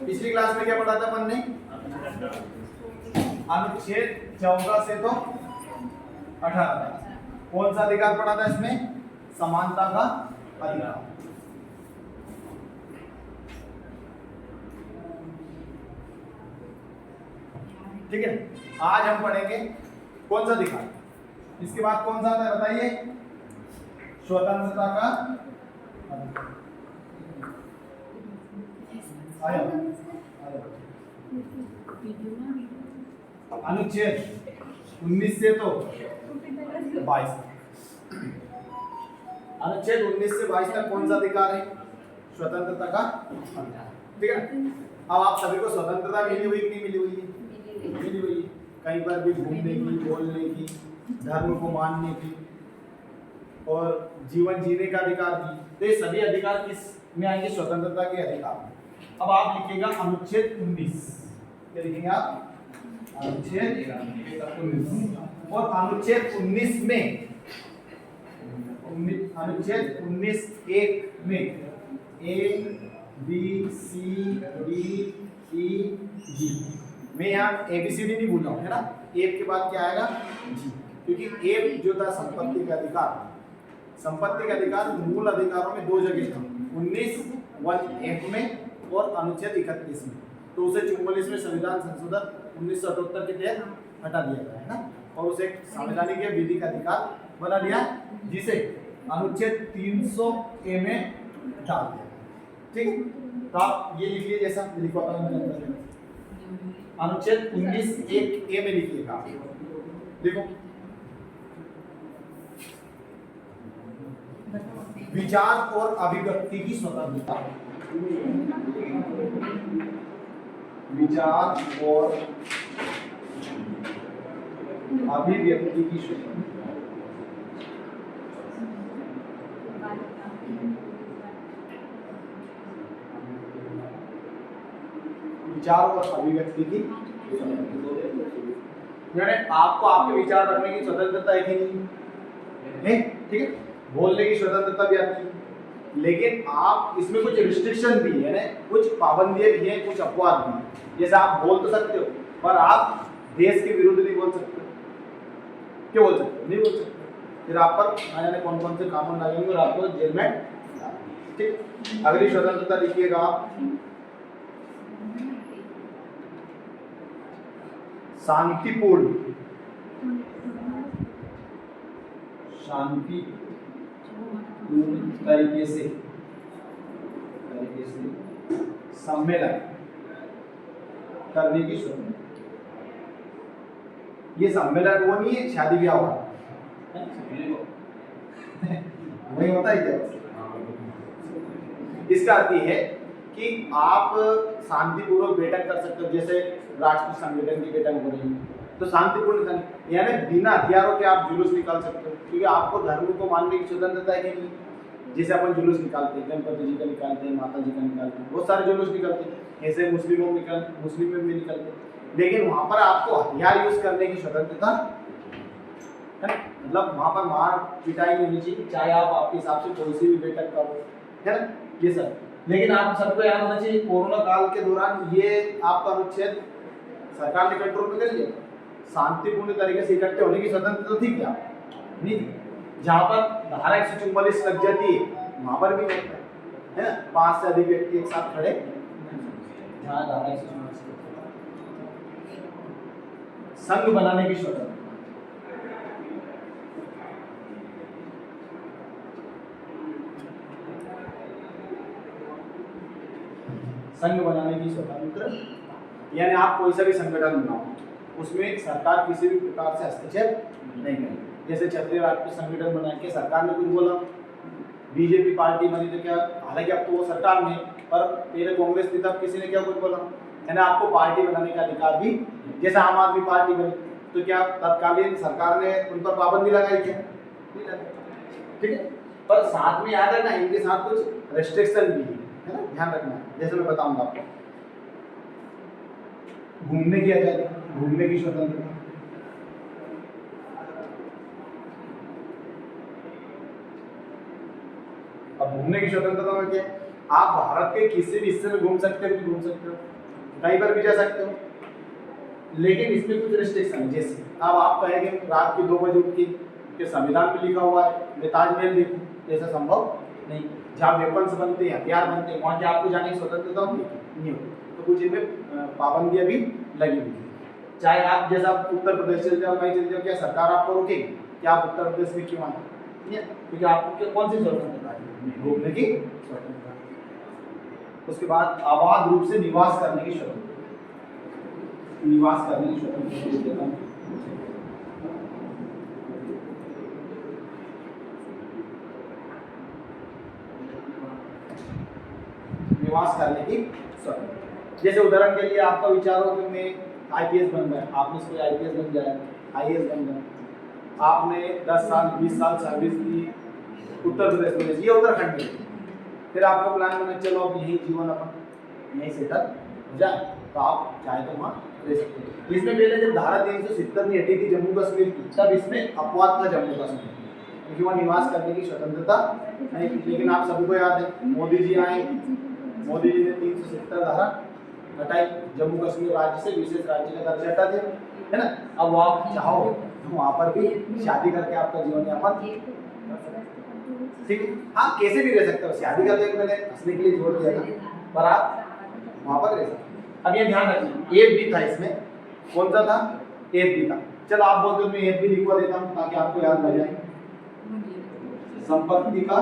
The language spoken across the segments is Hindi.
पिछली क्लास में क्या पढ़ा था अपन ने? अनुच्छेद 14 से तो 18 तक कौन सा अधिकार पढ़ा था इसमें? समानता का अधिकार। ठीक है, आज हम पढ़ेंगे कौन सा अधिकार। इसके बाद कौन सा आता है बताइए? स्वतंत्रता का अधिकार। अनुच्छेद 19 से तो 22 अनुच्छेद 19 से 22 तक कौन सा अधिकार है? स्वतंत्रता का अधिकार। ठीक है, अब आप सभी को स्वतंत्रता मिली हुई कि नहीं मिली हुई है? मिली हुई है। कहीं पर भी घूमने की, बोलने की, धर्म को मानने की और जीवन जीने का अधिकार भी। तो ये सभी अधिकार किस में आएंगे? स्वतंत्रता के अधिकार। अब आप लिखिएगा अनुच्छेद 19। क्या लिखेंगे आप? अनुच्छेद 19। और अनुच्छेद 19 में अनुच्छेद 19(1) में A B C D E G मैं यहाँ ABCD नहीं बोल रहा हूँ, है ना? A के बाद क्या आएगा? G, क्योंकि A जो था संपत्ति का अधिकार। संपत्ति का अधिकार मूल अधिकारों में दो जगह था, 19(1)(f) में और अनुच्छेद 31 में। तो उसे 44वें संविधान संशोधन 1978 के तहत हटा दिया गया है ना, और उसे संवैधानिक या विधिक अधिकार बना दिया, जिसे अनुच्छेद 300(a) में डाल दिया। ठीक है, तो आप ये लिखिए जैसा लिखवाता हूं। अनुच्छेद 19(1)(a) में लिखिएगा। देखो, विचार और अभिव्यक्ति की स्वतंत्रता। विचार और अभिव्यक्ति की स्वतंत्रता। विचार और अभिव्यक्ति की यानी आपको आपके विचार रखने की स्वतंत्रता है कि नहीं है? ठीक है, बोलने की स्वतंत्रता भी आती है, लेकिन आप इसमें कुछ रिस्ट्रिक्शन भी है ना, कुछ पाबंदियां भी हैं, कुछ अपवाद भी हैं। जैसे आप बोल तो सकते हो, पर आप देश के विरुद्ध नहीं बोल सकते। क्यों बोल सकते? नहीं बोल सकते। फिर आप पर आने कौन कौन से कानून लगेंगे और आपको जेल में। ठीक, अगली स्वतंत्रता लिखिएगा आप। शांतिपूर्ण तरीके से सम्मेलन करने की स्वतंत्रता। ये सम्मेलन वो नहीं है शादी ब्याह वाला, वही होता है क्या? इसका अर्थ ये है कि आप शांतिपूर्वक बैठक कर सकते हो, जैसे राष्ट्रीय संगठन की बैठक हो रही है तो शांतिपूर्ण, यानी बिना हथियारों के आप जुलूस निकाल सकते हो, क्योंकि आपको धर्म को मानने की स्वतंत्रता है कि नहीं। जैसे अपन जुलूस निकालते हैं, गणपति जी का निकालते हैं, माता जी का निकालते हैं, बहुत सारे जुलूस निकलते हैं, ऐसे मुस्लिम में भी निकलते हैं, लेकिन वहां पर आपको हथियार यूज करने की स्वतंत्रता है, मतलब वहां पर मार पिटाई नहीं होनी चाहिए, चाहे आप आपके हिसाब से कोई सी भी बैठक करो, है ना, ये सब। लेकिन आप सबको याद होना चाहिए, कोरोना काल के दौरान ये आपका अनुच्छेद सरकार ने कंट्रोल में कर लिया। शांतिपूर्ण तरीके से इकट्ठे होने की स्वतंत्रता थी क्या? नहीं थी। जहां पर धारा 144 लग जाती है वहां पर भी होता है ना, 5 से अधिक व्यक्ति एक साथ खड़े, जहां धारा 144 संघ बनाने की स्वतंत्रता। संघ बनाने की स्वतंत्र, यानी आप कोई सा भी संगठन बनाओ, उसमें सरकार किसी भी प्रकार से हस्तक्षेप नहीं करेगी। जैसे क्षत्रिय राष्ट्रीय संगठन बना के सरकार ने कुछ बोला, बीजेपी पार्टी बनी तो क्या, हालांकि अब तो वो सरकार में, पर पहले कांग्रेस थी तब किसी ने क्या कुछ बोला, है ना, आपको पार्टी बनाने का अधिकार भी। जैसे आम आदमी पार्टी बनी तो क्या तत्कालीन सरकार ने उन पर पाबंदी लगाई क्या? नहीं लगाई। ठीक है, पर साथ में याद रखना इनके साथ कुछ रेस्ट्रिक्शन भी है ना, ध्यान रखना। जैसे मैं बताऊंगा आपको, घूमने की आजादी, घूमने की स्वतंत्रता, अब घूमने की स्वतंत्रता में क्या, आप भारत के किसी भी हिस्से में घूम सकते हो, कहीं पर भी जा सकते हो, लेकिन इसमें कुछ रिस्ट्रिक्शन है। जैसे अब आप कहेंगे रात के 2 बजे उठ के संविधान में लिखा हुआ है मैं ताजमहल देखूं, ऐसा संभव नहीं। जहाँ वेपन्स बनते हैं, हथियार बनते हैं, वहाँ क्या आपको जाने की स्वतंत्रता नहीं होती। तो कुछ इनमें पाबंदियां भी लगी हुई है। चाहे आप जैसा उत्तर प्रदेश चले जाओ, कहीं चले जाओ, क्या सरकार आपको रोकेगी कि आप उत्तर प्रदेश में क्यों आए? क्योंकि आपको कौन सी स्वतंत्रता है? घूमने की स्वतंत्रता। उसके बाद आबाद रूप से निवास करने की स्वतंत्रता, निवास करने की स्वतंत्रता, निवास करने की स्वतंत्रता। जैसे उदाहरण के लिए आपका विचार हो कि मैं आईपीएस बन गया, आपने इसको आईपीएस बन जाए, आईएएस बन गया, आपने 10 साल 20 साल सर्विस की उत्तर प्रदेश में, ये उत्तराखंड में, फिर आपका प्लान बना चलो अब यही जीवन अपन यहीं सेटल हो जाए, तो आप चाहे तो वहाँ रह सकते हैं। इसमें पहले जब धारा 370 में हटी थी जम्मू कश्मीर की, तब इसमें अपवाद था जम्मू कश्मीर, क्योंकि वहाँ निवास करने की स्वतंत्रता नहीं थी। लेकिन आप सभी को याद है मोदी जी आए, मोदी जी ने 370 धारा हटाई, जम्मू कश्मीर राज्य से विशेष राज्य का दर्जा हटा दिया, है ना। अब आप चाहो तो वहाँ पर भी शादी करके आपका जीवन यापन, ठीक है, हाँ कैसे भी रह सकते हो, शादी का तो मैंने हंसने के लिए जोड़ दिया था, पर आप वहाँ पर रह सकते। अब ये ध्यान रखिए एफ भी था इसमें, कौन सा था? एफ भी था। चलो आप बोलते हो मैं एफ भी लिखवा देता हूँ ताकि आपको याद हो जाए। संपत्ति का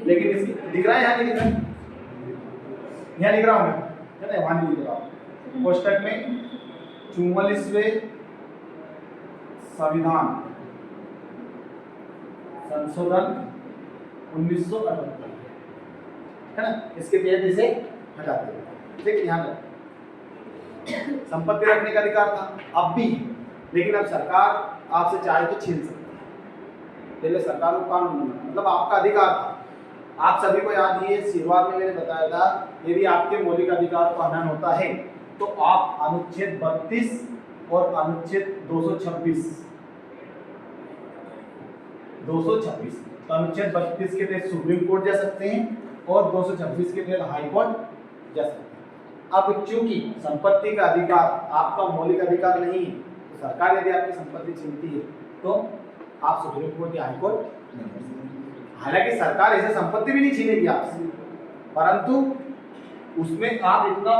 लेकिन इसकी लिख रहा है यहाँ नहीं लिख रहा, यहाँ लिख रहा हूँ मैं, है ना, वहाँ नहीं लिख रहा हूँ। कोष्टक में 44वें संविधान संशोधन 1978, है ना, इसके तहत इसे हटा दिया। ठीक, ध्यान रखें संपत्ति रखने का अधिकार था, अब भी, लेकिन अब सरकार आपसे चाहे तो छीन सकती है। पहले सरकार को कानून बनाना, मतलब आपका अधिकार था। आप सभी को याद है शुरुआत में मैंने बताया था, यदि आपके मौलिक अधिकार का हनन होता है तो आप अनुच्छेद 32 और अनुच्छेद 226 तो अनुच्छेद 32 के तहत सुप्रीम कोर्ट जा सकते हैं और 226 के तहत हाई कोर्ट जा सकते हैं। अब चूंकि संपत्ति का अधिकार आपका मौलिक अधिकार नहीं है, तो सरकार यदि आपकी संपत्ति छीनती है तो आप सुप्रीम कोर्ट या हाई कोर्ट नहीं कर सकते। हालांकि सरकार ऐसे संपत्ति भी नहीं छीनेगी आपसे, परंतु उसमें आप इतना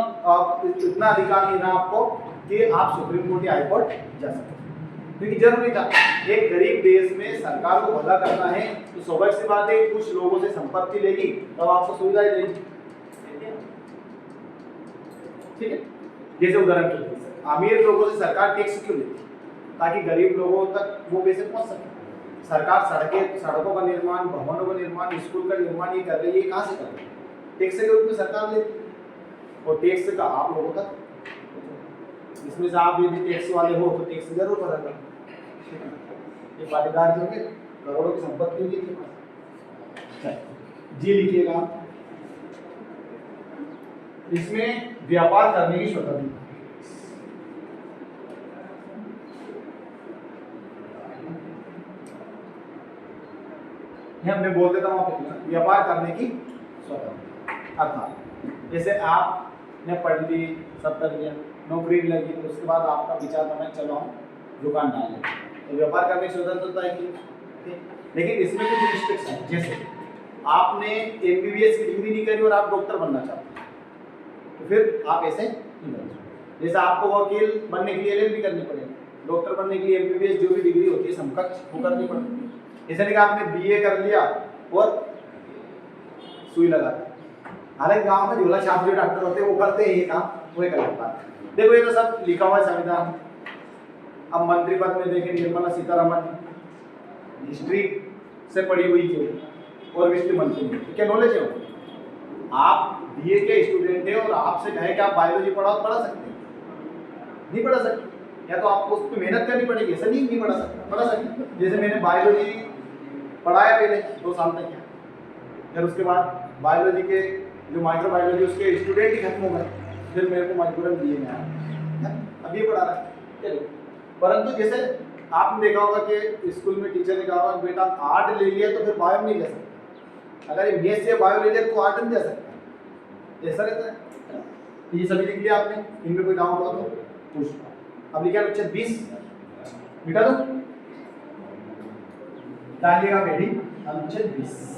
अधिकार नहीं रहा आपको कि आप सुप्रीम कोर्ट या हाई कोर्ट जा सकते, क्योंकि जरूरी था। एक गरीब देश में सरकार को भला करना है तो स्वाभाविक सी बात है कुछ लोगों से संपत्ति लेगी तब आपको सुविधाएं देगी, ठीक है। जैसे उदाहरण के लिए अमीर लोगों से सरकार टैक्स क्यों लेती? ताकि गरीब लोगों तक वो पैसे पहुंच सके। सरकार सड़कों का निर्माण, भवनों का निर्माण, स्कूल का निर्माण ये कर रही है, कहाँ से कर रही है? टैक्स के रूप में सरकार लेती है, और टैक्स का आप लोगों तक, इसमें से आप यदि टैक्स वाले हो तो टैक्स जरूर भरेगा। ये पाटीदार जो है करोड़ों की संपत्ति होगी इनके पास, जी लिखिएगा। इसमें व्यापार करने की स्वतंत्रता, मैं बोल देता हूँ व्यापार करने की स्वतंत्रता। अर्थात जैसे आपने पढ़ ली, सब कर लिया, नौकरी लगी, तो उसके बाद आपका विचार बना चलो हम दुकान डालें, तो व्यापार करने की स्वतंत्रता है कि, लेकिन इसमें कुछ रिस्ट्रिक्शन है। जैसे आपने एमबीबीएस की डिग्री नहीं करी और आप डॉक्टर बनना चाहते हैं, तो फिर आप ऐसे नहीं बन सकते। जैसे आपको वकील बनने के लिए एलएलबी करनी पड़ेगी, डॉक्टर बनने के लिए एमबीबीएस जो भी डिग्री होती है समकक्ष वो करनी पड़ती है। ऐसा नहीं कि आपने बीए कर लिया और सुई लगा दी। हालांकि गांव में झोला छाप जो डॉक्टर होते हैं वो करते हैं ये काम, वो एक अलग बात है। देखो ये तो सब लिखा हुआ है संविधान। अब मंत्री पद में देखें निर्मला सीतारमण, हिस्ट्री से पढ़ी हुई थी और वित्त मंत्री, क्या नॉलेज है? आप बीए के स्टूडेंट है और आपसे कहे कि आप बायोलॉजी पढ़ाओ, पढ़ा सकते हैं? नहीं पढ़ा सकते, या तो आपको उस पर मेहनत करनी पड़ेगी। ऐसा नहीं पढ़ा सकते, पढ़ा सकते। जैसे मैंने बायोलॉजी पढ़ाया पहले 2 साल तक, फिर उसके बाद बायोलॉजी के जो माइक्रो बायोलॉजी उसके स्टूडेंट ही खत्म हो गए, फिर मेरे को मजबूरन बीए में आया, अब ये पढ़ा रहा है। परंतु जैसे आपने देखा होगा कि स्कूल में टीचर ने कहा होगा बेटा आर्ट ले लिया तो फिर बायो नहीं ले सकता, अगर ये मैथ्स या बायो ले लिया तो आर्ट नहीं ले सकता, ऐसा रहता है। तो ये सभी लिख लिया आपने, इनमें कोई डाउट हो तो पूछ लो। अब लिखा अनुच्छेद 20 मिटा दो, डालिएगा पेड़ी अनुच्छेद 20।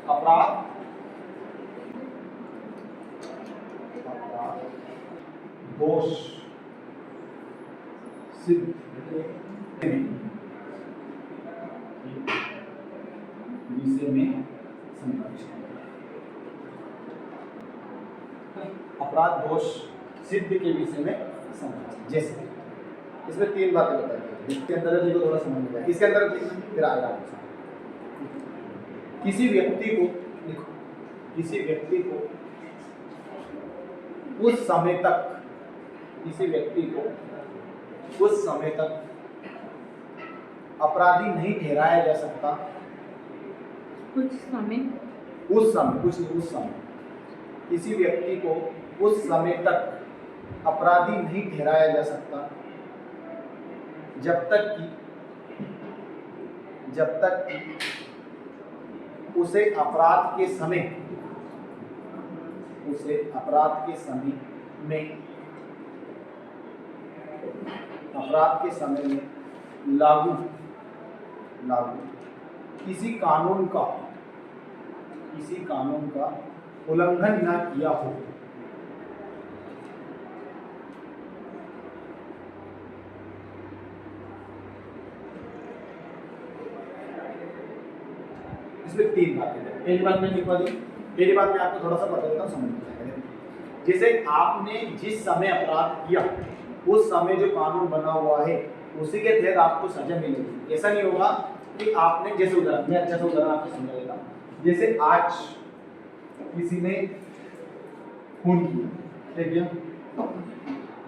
अपराध दोष सिद्ध विषय में संरक्षण। अपराध दोष सिद्ध के विषय में संरक्षण। जैसे इसमें 3 बातें बताई गई, इसके अंदर देखो थोड़ा समझ में आएगा, इसके अंदर फिर आएगा आपको। किसी व्यक्ति को देखो, किसी व्यक्ति को उस समय तक, किसी व्यक्ति को उस समय तक अपराधी नहीं ठहराया जा सकता, कुछ समय, उस समय, कुछ नहीं, उस समय किसी व्यक्ति को उस समय तक अपराधी नहीं ठहराया जा सकता जब तक कि उसे अपराध के समय में लागू किसी कानून का उल्लंघन न किया हो। इसमें 3 बातें हैं। पहली बात मैं लिखवा दी, पहली बात मैं आपको थोड़ा सा बता देता हूँ, समझ में आएगा। जैसे आपने जिस समय अपराध किया उस समय जो कानून बना हुआ है उसी के तहत आपको सजा मिलेगी। ऐसा नहीं होगा कि आपने, जैसे उदाहरण, मैं अच्छा सा उदाहरण आपको समझा देता हूँ। जैसे आज किसी ने खून किया, ठीक है,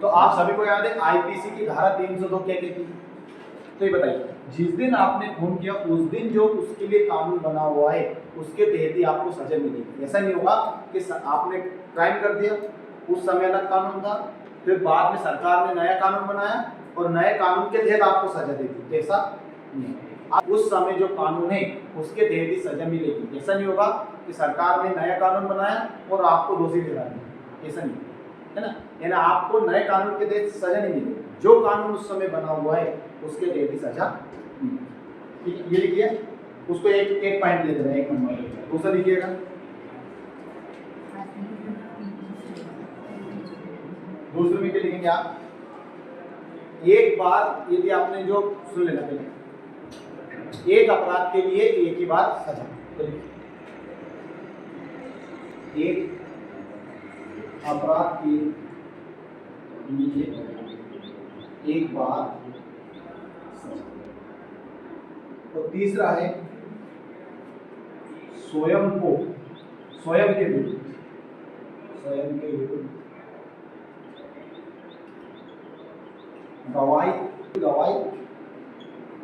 तो आप सभी को याद है आईपीसी की धारा 302 क्या कहती है? तो ये बताइए, जिस दिन आपने खून किया उस दिन जो उसके लिए कानून बना हुआ है उसके तहत ही आपको सजा मिलेगी। ऐसा नहीं होगा कि आपने क्राइम कर दिया, उस समय अलग कानून था, फिर बाद में सरकार ने नया कानून बनाया और नए कानून के तहत आपको सजा दे दी। ऐसा नहीं, आप उस समय जो कानून है उसके तहत ही सजा मिलेगी। ऐसा नहीं होगा कि सरकार ने नया कानून बनाया और आपको दोषी ठहरा दिया, ऐसा नहीं है ना। यानी आपको नए कानून के तहत सजा नहीं मिलेगी, जो कानून उस समय बना हुआ है उसके तहत ही सजा मिलेगी। ये लिखिए, उसको एक पॉइंट ले देना, 1 नंबर। दूसरा लिखिएगा, दूसरे में क्या लिखेंगे आप? एक बार, यदि आपने जो सुन लेना पहले, एक अपराध के लिए एक ही बार सजा। तो एक अपराध के लिए एक बार सजा। और तीसरा है स्वयं के विरुद्ध गवाही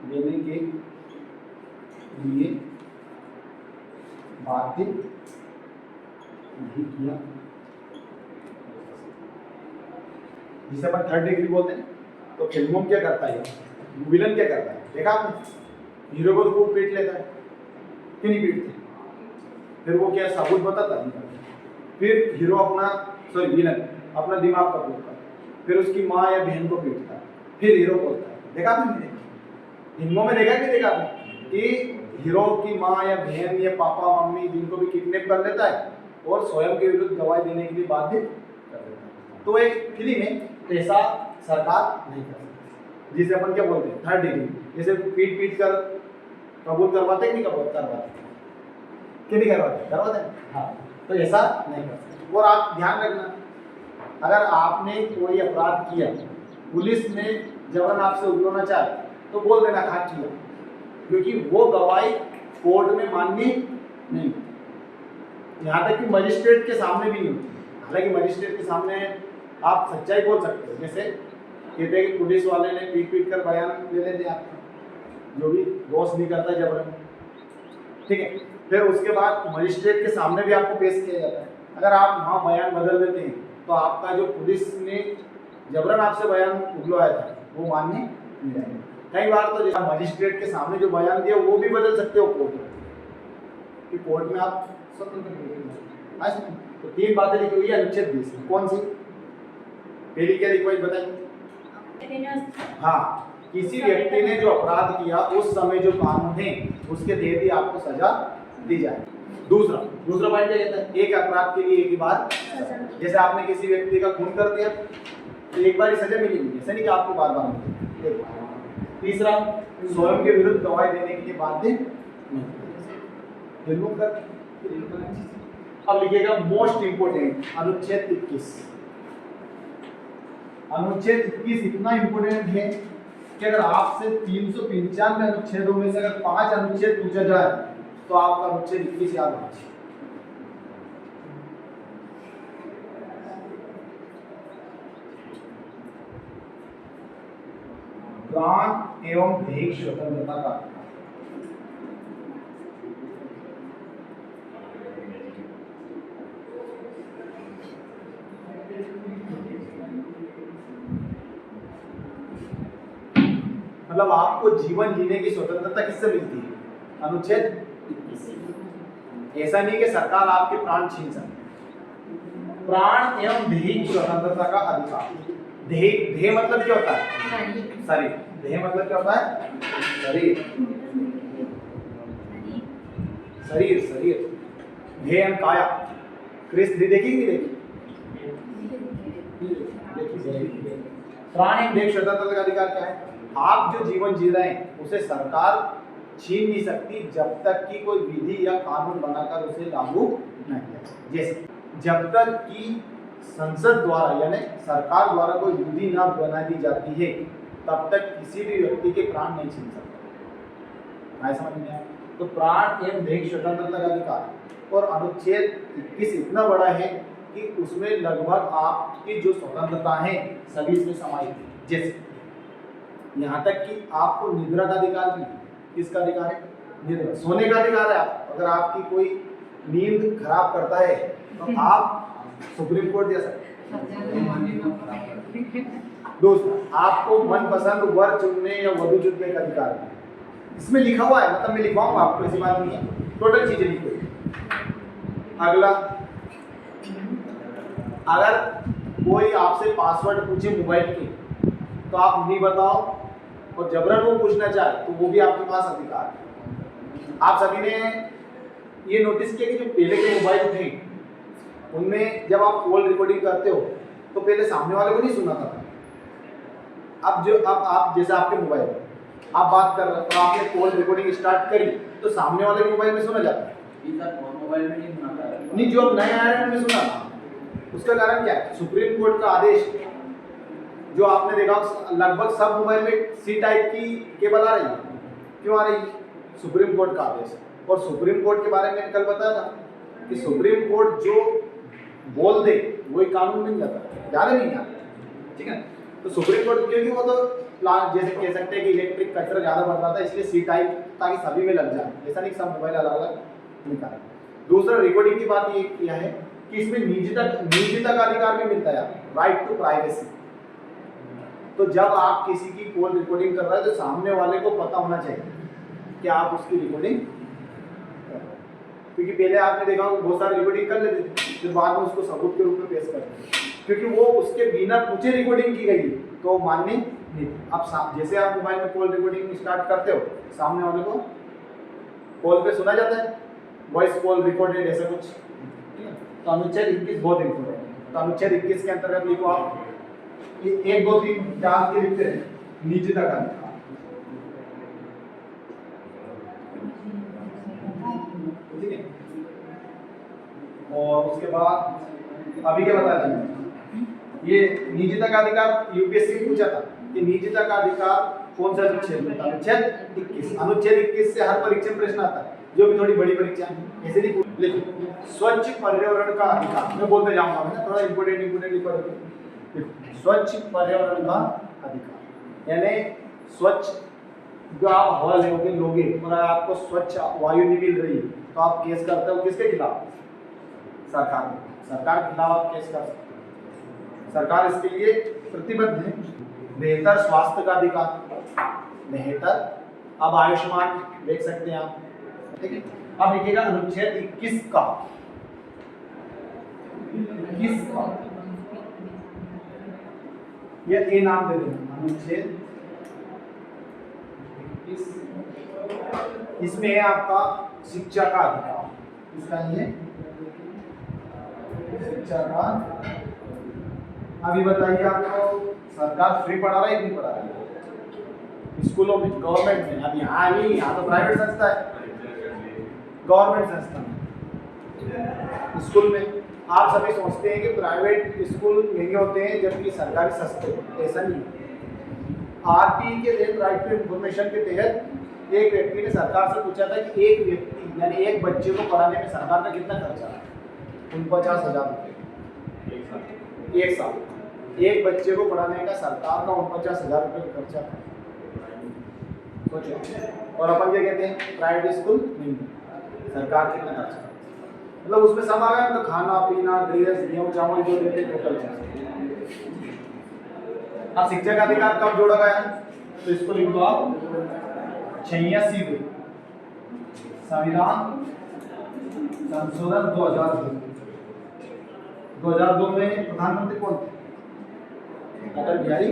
देने के लिए बाध्य नहीं किया, जिसे अपन 3rd डिग्री बोलते हैं। तो फिल्मों में क्या करता है, विलन क्या करता है, देखा आपने? हीरो को तो खूब पीट लेता है, क्यों नहीं पीटते? फिर वो क्या सबूत बताता है, फिर हीरो विलन अपना दिमाग का प्रयोग करता है, फिर उसकी माँ या बहन को पीटता है, फिर हीरो बोलता है। देखा आपने? फिल्मों में देखा कि देखा आपने कि हीरो की माँ या बहन या पापा मम्मी जिनको भी किडनैप कर लेता है और स्वयं के विरुद्ध गवाही देने के लिए बाध्य कर देता है। तो एक फिल्म में ऐसा सरकार नहीं कर सकती, जिसे अपन क्या बोलते हैं 3rd डिग्री। जैसे पीट कर कबूल करवाते कि नहीं करवाते, क्यों नहीं करवाते? हाँ, तो ऐसा नहीं कर सकते। और आप ध्यान रखना, अगर आपने कोई अपराध किया, पुलिस ने जबरन आपसे उगलवाना चाहे तो बोल देना हाँ किया, क्योंकि वो गवाही कोर्ट में मान्य नहीं, यहाँ तक कि मजिस्ट्रेट के सामने भी नहीं होती। हालांकि मजिस्ट्रेट के सामने आप सच्चाई बोल सकते हो, जैसे कहते हैं कि पुलिस वाले ने पीट कर बयान ले लेते आपका, जो भी दोष नहीं करता जबरन, ठीक है। फिर उसके बाद मजिस्ट्रेट के सामने भी आपको पेश किया जाता है। अगर आप वहाँ बयान बदल देते हैं तो आपका जो पुलिस ने जबरन आपसे बयान उगलवाया था वो मान्य नहीं रहेगा। कई बार तो जैसा मजिस्ट्रेट के सामने जो बयान दिया वो भी बदल सकते हो कोर्ट में, कि कोर्ट में आप स्वतंत्र नहीं। तो 3 बातें लिखी हुई है अनुच्छेद 20 में। कौन सी? पहली क्या लिखी हुई बताइए। हाँ, किसी व्यक्ति ने जो अपराध किया उस समय जो कानून है उसके तहत ही आपको सजा दी जाए। दूसरा पॉइंट क्या कहता है? एक अपराध के लिए एक ही बार सजा। जैसे आपने किसी व्यक्ति का खून कर दिया तो एक बार ही सजा मिलेगी, ऐसा नहीं कि आपको बार बार मिलेगी, एक बार। तीसरा, स्वयं के विरुद्ध गवाही देने के लिए बाध्य नहीं। अब लिखिएगा मोस्ट इंपोर्टेंट अनुच्छेद 21। अनुच्छेद 21 इतना इंपोर्टेंट है कि अगर आपसे 395 अनुच्छेदों में से अगर 5 अनुच्छेद पूछा जाए तो आपका अनुच्छेद 21 याद होना चाहिए। प्राण एवं दैहिक स्वतंत्रता का मतलब आपको जीवन जीने की स्वतंत्रता किससे मिलती है? अनुच्छेद 21। ऐसा नहीं कि सरकार आपके प्राण छीन सकती। प्राण एवं दैहिक स्वतंत्रता का अधिकार। देह मतलब क्या होता है? शरीर। देह मतलब क्या होता है? शरीर। शरीर देह एवं काया। क्रिस देखी नहीं देखी? प्राण एवं दैहिक स्वतंत्रता का अधिकार क्या है? आप जो जीवन जी रहे हैं उसे सरकार छीन नहीं सकती जब तक कि कोई विधि या कानून बनाकर उसे लागू न किया। जैसे जब तक कि संसद द्वारा यानी सरकार द्वारा कोई विधि न बना दी जाती है तब तक किसी भी व्यक्ति के प्राण नहीं छीन सकता। समझ में आया? तो प्राण एवं दैहिक स्वतंत्रता का अधिकार और अनुच्छेद 21 इतना बड़ा है कि उसमें लगभग आपकी जो स्वतंत्रता है सभी इसमें समाहित है। जैसे यहाँ तक कि आपको निद्रा का अधिकार भी। किसका अधिकार है? निद्रा, सोने का अधिकार है। आप अगर आपकी कोई नींद खराब करता है तो आप सुप्रीम कोर्ट जा सकते हैं। दूसरा, आपको मनपसंद वर चुनने या वधु चुनने का अधिकार है। इसमें लिखा हुआ है, मतलब मैं लिखवाऊंगा आपको, ऐसी बात नहीं है, टोटल चीजें लिखी हुई। अगला, अगर कोई आपसे पासवर्ड पूछे मोबाइल की तो आप नहीं बताओ और जबरन वो पूछना चाहे तो वो भी आपके पास अधिकार है। आप सभी ने ये नोटिस किया कि जो पहले के मोबाइल थे उनमें जब आप कॉल रिकॉर्डिंग करते हो तो पहले सामने वाले को नहीं सुना था। अब आप जैसे आपके मोबाइल में आप बात कर रहे हो तो आपने कॉल रिकॉर्डिंग स्टार्ट करी तो सामने वाले मोबाइल में सुना जाता है? मोबाइल में नहीं सुना था। नहीं, जो अब नए आए हैं उनमें सुना। उसका कारण क्या है? सुप्रीम कोर्ट का आदेश जो आपने देखा लगभग सब मोबाइल में सी टाइप की केबल आ रही है। क्यों आ रही है? सुप्रीम कोर्ट का आदेश। और सुप्रीम कोर्ट के बारे में कल बताया था कि सुप्रीम कोर्ट जो बोल दे वही कानून बन जाता है, ज़्यादा नहीं आता। ठीक है, तो सुप्रीम कोर्ट क्योंकि वो तो प्लान जैसे कह सकते हैं कि इलेक्ट्रिक कचरा ज़्यादा बढ़ रहा था इसलिए सी टाइप ताकि सभी में लग जाए, ऐसा नहीं सब मोबाइल अलग अलग निकाला। दूसरा, रिकॉर्डिंग की बात ये किया है कि इसमें निजता का अधिकार भी मिलता है, राइट टू प्राइवेसी। तो जब आप किसी की कॉल रिकॉर्डिंग कर रहे हैं तो सामने वाले को पता होना चाहिए कि आप उसकी रिकॉर्डिंग कर रहे हैं, क्योंकि पहले आपने देखा बहुत सारे रिकॉर्डिंग कर लेते थे फिर बाद में उसको सबूत के रूप में पेश करते हैं, क्योंकि वो उसके बिना पूछे रिकॉर्डिंग की गई तो मान्य नहीं। अब जैसे आप मोबाइल में कॉल रिकॉर्डिंग स्टार्ट करते हो सामने वाले को कॉल पे सुना जाता है, वॉइस कॉल रिकॉर्डेड ऐसा कुछ। तो अनुच्छेद 21 बहुत इंपॉर्टेंट है। तो अनुच्छेद 21 के अंतर्गत लिखो आप 1 2 3 4 के लिखते हैं निजता का अधिकार। ठीक है, और उसके बाद अभी क्या बता रहे हैं ये निजता का अधिकार यूपीएससी में पूछा था कि निजता का अधिकार कौन सा अनुच्छेद में? अनुच्छेद 21। अनुच्छेद 21 से हर परीक्षा में प्रश्न आता है, जो भी थोड़ी बड़ी परीक्षा है ऐसे नहीं। लेकिन स्वच्छ पर्यावरण का अधिकार मैं बोलते जाऊंगा, मैं थोड़ा इंपोर्टेंट लिखा देखो। स्वच्छ पर्यावरण का अधिकार यानी स्वच्छ जो आप हवा लोगे लोगे और आपको स्वच्छ वायु नहीं मिल रही तो आप केस करते हो किसके खिलाफ? सरकार के खिलाफ आप केस कर सकते हो। सरकार इसके लिए प्रतिबद्ध है। बेहतर स्वास्थ्य का अधिकार, बेहतर, अब आयुष्मान देख सकते हैं आप, ठीक है। अब लिखिएगा अनुच्छेद 21 का, 21 का ये ए नाम दे देना, अनुच्छेद 21। इसमें है आपका शिक्षा का अधिकार, इसका ये शिक्षा का। अभी बताइए आपको सरकार फ्री पढ़ा रहा है कि नहीं पढ़ा रहा है? स्कूलों में, गवर्नमेंट में, अब यहाँ नहीं, यहाँ तो प्राइवेट संस्था है, गवर्नमेंट संस्था में। स्कूल में आप सभी सोचते हैं कि प्राइवेट स्कूल महंगे होते हैं जबकि सरकारी सस्ते, ऐसा नहीं है। आरटीई के तहत, राइट टू इंफॉर्मेशन के तहत एक व्यक्ति ने सरकार से पूछा था कि एक व्यक्ति यानी एक बच्चे को पढ़ाने में सरकार का कितना खर्चा है? 49,000 रुपये एक साल। एक बच्चे को पढ़ाने का सरकार का 49,000 रुपये का खर्चा है, सोचो। और अपन क्या कहते हैं? प्राइवेट स्कूल नहीं, सरकार कितना खर्चा, मतलब उसमें सब आ गया, तो खाना पीना ड्रेस गेहूँ चावल जो देते टोटल। अब शिक्षा का अधिकार कब जोड़ा गया? तो इसको लिख दो आप 86 में संविधान संशोधन 2002 में प्रधानमंत्री कौन थे? अटल बिहारी।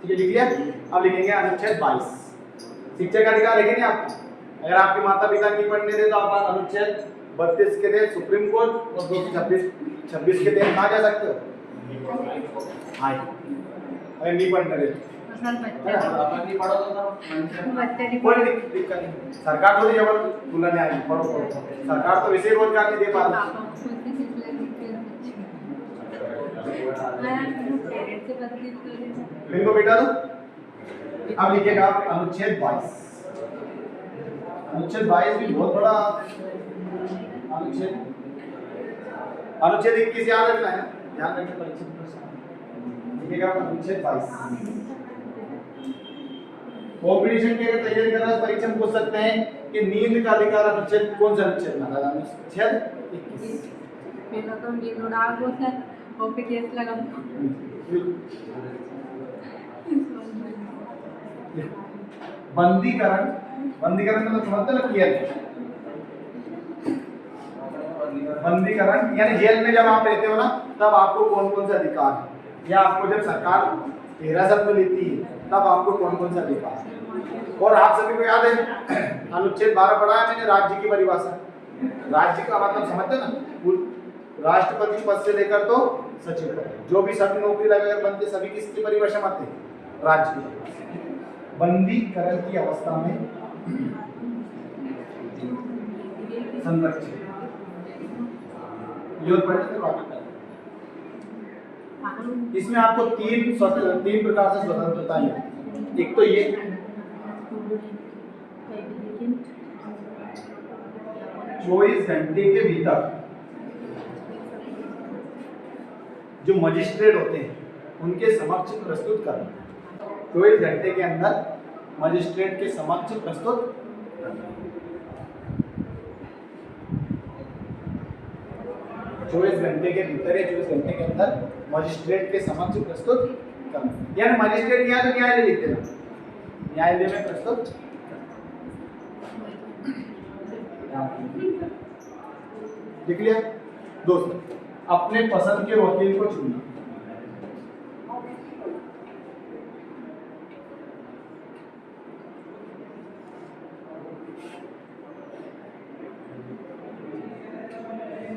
ठीक है, लिख लिया। अब लिखेंगे अनुच्छेद 22, शिक्षा का अधिकार है कि नहीं आपको? अगर आपके माता पिता नहीं पढ़ने दे तो आप अनुच्छेद 32 के तहत सुप्रीम कोर्ट और 226 के तहत कहाँ जा सकते हो? हाँ, अगर नहीं पढ़ने दे अपन नहीं पढ़ा तो कोई दिक्कत नहीं, सरकार थोड़ी जबर बुलाने आई पढ़ो पढ़ो, सरकार तो वैसे रोजगार नहीं दे पा रही। लिखो बेटा तो अब लिखिएगा आप अनुच्छेद 22। अनुच्छेद 22 भी बहुत बड़ा अनुच्छेद 21 याद रखना है, ध्यान रखना परीक्षा। लिखिएगा अनुच्छेद 22। कॉम्पिटिशन की अगर तैयारी कर रहा है परीक्षा में पूछ सकते हैं कि नींद का अधिकार अनुच्छेद कौन सा अनुच्छेद में? अनुच्छेद 21। मेरा तो नींद उड़ा गया सर, वो पे केस लगा। बंदीकरण, बंदीकरण मतलब समझते ना, किया बंदीकरण यानी जेल में जब आप रहते हो ना तब आपको कौन कौन से अधिकार है, या आपको जब सरकार हिरासत में लेती है तब आपको कौन कौन से अधिकार है। और आप सभी को याद है अनुच्छेद 12 पढ़ा है मैंने, राज्य की परिभाषा। राज्य का मतलब समझते ना, राष्ट्रपति पद से लेकर तो सचिव पद, जो भी सभी नौकरी लगाकर बनते सभी किसकी परिभाषा में आते हैं? राज्य की। बंदीकरण की अवस्था में संरक्षित, इसमें आपको तीन प्रकार से स्वतंत्रता है। एक तो ये 24 घंटे के भीतर जो मजिस्ट्रेट होते हैं उनके समक्ष प्रस्तुत करना। 24 घंटे के अंदर मजिस्ट्रेट के समक्ष प्रस्तुत करना। 24 घंटे के भीतर या 24 घंटे के अंदर मजिस्ट्रेट के समक्ष प्रस्तुत करना, यानी मजिस्ट्रेट या तो न्यायालय लिख देना, न्यायालय में प्रस्तुत। लिख लिया दोस्तों, अपने पसंद के वकील को चुनना।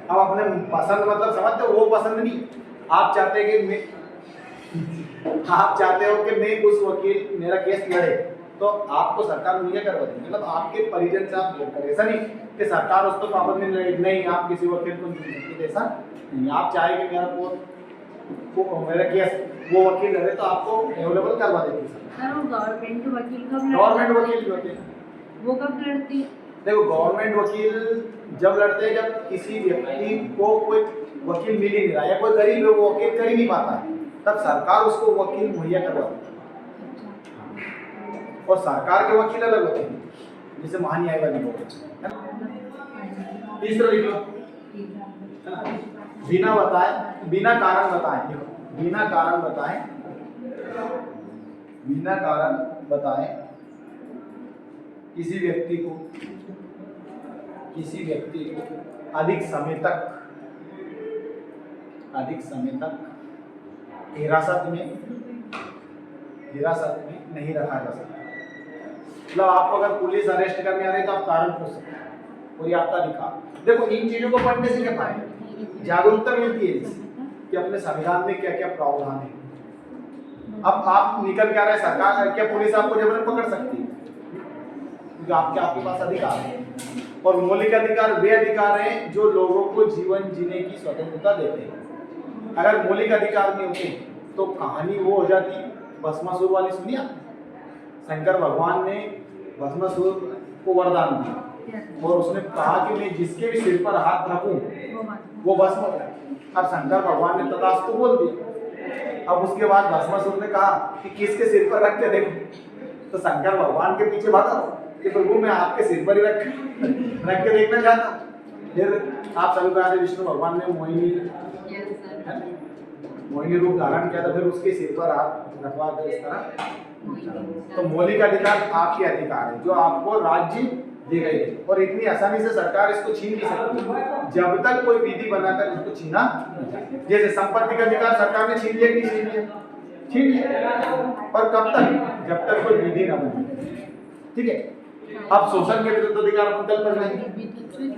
अब अपने पसंद मतलब समझते हो, वो पसंद नहीं, आप चाहते हैं कि आप चाहते हो कि मैं उस वकील मेरा केस लड़े तो आपको सरकार मुहैया करवा देगी, मतलब आपके परिजन से आप जोड़ कर। ऐसा नहीं कि सरकार उसको पाबंदी नहीं, आप किसी वकील को चुन सकते, ऐसा नहीं। आप चाहे कि मेरा केस वो वकील लड़े तो आपको अवेलेबल करवा देगी सर। वो गवर्नमेंट वकील कब गवर्नमेंट वकील भी होते हैं, वो कब लड़ती? देखो गवर्नमेंट वकील जब लड़ते हैं जब किसी व्यक्ति को कोई वकील मिल ही नहीं रहा, या कोई गरीब है वो वकील कर ही नहीं पाता है, तब सरकार उसको वकील मुहैया करवाती है। और सरकार के वकील अलग होते हैं, जैसे महान्यायवादी हो गए, है ना। तीसरा लिख लो, है ना। बिना बताए, बिना कारण बताए, देखो बिना कारण बताए, बिना कारण बताए किसी व्यक्ति को अधिक समय तक हिरासत में नहीं रखा जा सकता। मतलब आपको अगर पुलिस अरेस्ट करने आ रही है तो आप कारण पूछ सकते हैं, और ये आपका अधिकार। देखो इन चीजों को पढ़ने से क्या फायदा, जागरूकता मिलती है इससे कि अपने संविधान में क्या क्या प्रावधान है। अब आप निकल के आ रहे हैं, सरकार क्या पुलिस आपको जबरन पकड़ सकती है, क्योंकि आपके पास अधिकार है। और मौलिक अधिकार वे अधिकार हैं जो लोगों को जीवन जीने की स्वतंत्रता देते हैं। अगर मौलिक अधिकार नहीं होते तो कहानी वो हो जाती भस्मासुर वाली, सुनी आपने? शंकर भगवान ने भस्मासुर को वरदान दिया और उसने कहा कि मैं जिसके भी सिर पर हाथ रखूं वो भस्म हो जाए। अब शंकर भगवान ने तथास्तु बोल दिया। अब उसके बाद भस्मासुर ने कहा कि किसके सिर पर रख के देखो, तो शंकर भगवान के पीछे भागा कि प्रभु मैं आपके सिर पर ही रख के देखना चाहता हूँ। फिर आप सभी जानते हैं विष्णु भगवान ने मोहिनी रूप धारण किया था, फिर उसके सिर पर हाथ रखवा कर इस तरह। तो मौलिक अधिकार आपके अधिकार है जो आपको राज्य दी गई है, और इतनी आसानी से सरकार इसको छीन नहीं सकती जब तक कोई विधि बनाकर इसको छीना नहीं जाए। जैसे संपत्ति का अधिकार सरकार ने छीन लिया कि नहीं छीन लिया? छीन लिया, पर कब तक? जब तक कोई विधि न बने। ठीक है। अब शोषण के विरुद्ध अधिकार अपन कल पढ़ लेंगे,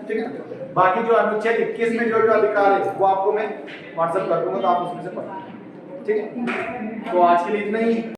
ठीक है। बाकी जो अनुच्छेद 21 में जो अधिकार है वो आपको मैं व्हाट्सएप कर दूंगा, तो आप उसमें से पढ़, ठीक है। तो आज के लिए इतना ही।